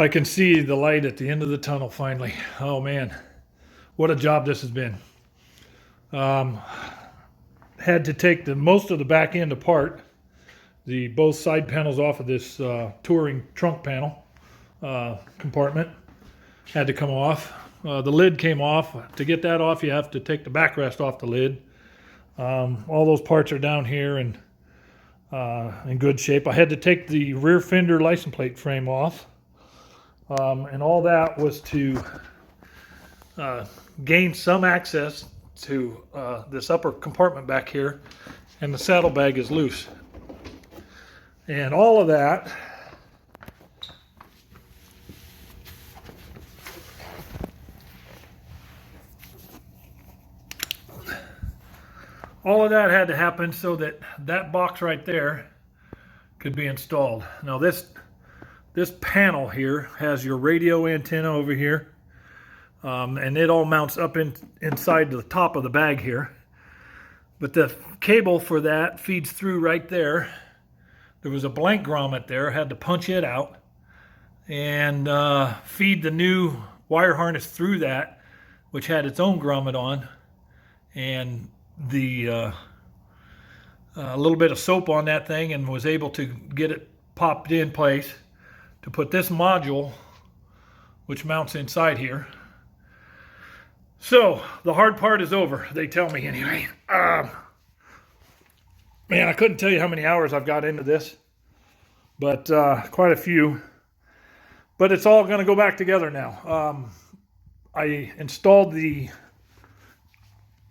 I can see the light at the end of the tunnel finally. Oh man, what a job this has been. Had to take most of the back end apart, both side panels off of this touring trunk panel compartment. Had to come off. The lid came off. To get that off, you have to take the backrest off the lid. All those parts are down here and in good shape. I had to take the rear fender license plate frame off. And all that was to gain some access to this upper compartment back here, and the saddlebag is loose. And all of that had to happen so that that box right there could be installed. Now this panel here has your radio antenna over here, and it all mounts up inside the top of the bag here. But the cable for that feeds through right there. There was a blank grommet there. I had to punch it out and feed the new wire harness through that, which had its own grommet on, and a little bit of soap on that thing, and was able to get it popped in place to put this module, which mounts inside here. So the hard part is over, they tell me anyway. Man, I couldn't tell you how many hours I've got into this, but quite a few. But it's all going to go back together now. I installed the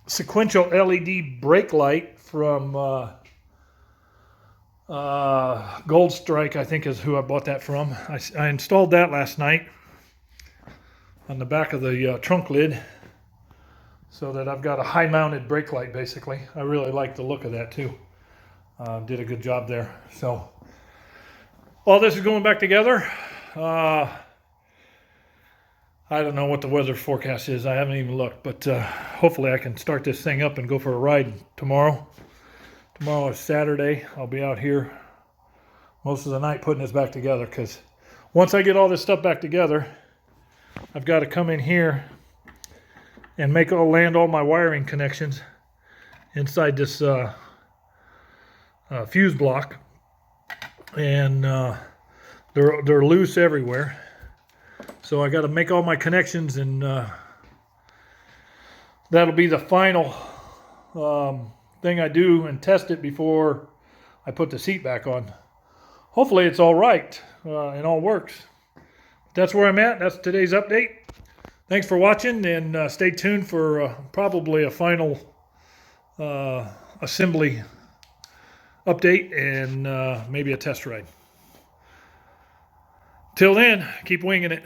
sequential LED brake light from Goldwing, I think is who I bought that from. I installed that last night on the back of the trunk lid, so that I've got a high mounted brake light basically. I really like the look of that too. Did a good job there. So all this is going back together. I don't know what the weather forecast is. I haven't even looked, but hopefully I can start this thing up and go for a ride tomorrow. Tomorrow is Saturday. I'll be out here most of the night putting this back together, because once I get all this stuff back together, I've got to come in here and land all my wiring connections inside this fuse block, and they're loose everywhere. So I got to make all my connections, and that'll be the final thing I do, and test it before I put the seat back on. Hopefully it's all right and all works. That's where I'm at. That's today's update. Thanks for watching, and stay tuned for probably a final assembly update and maybe a test ride. Till then, keep winging it.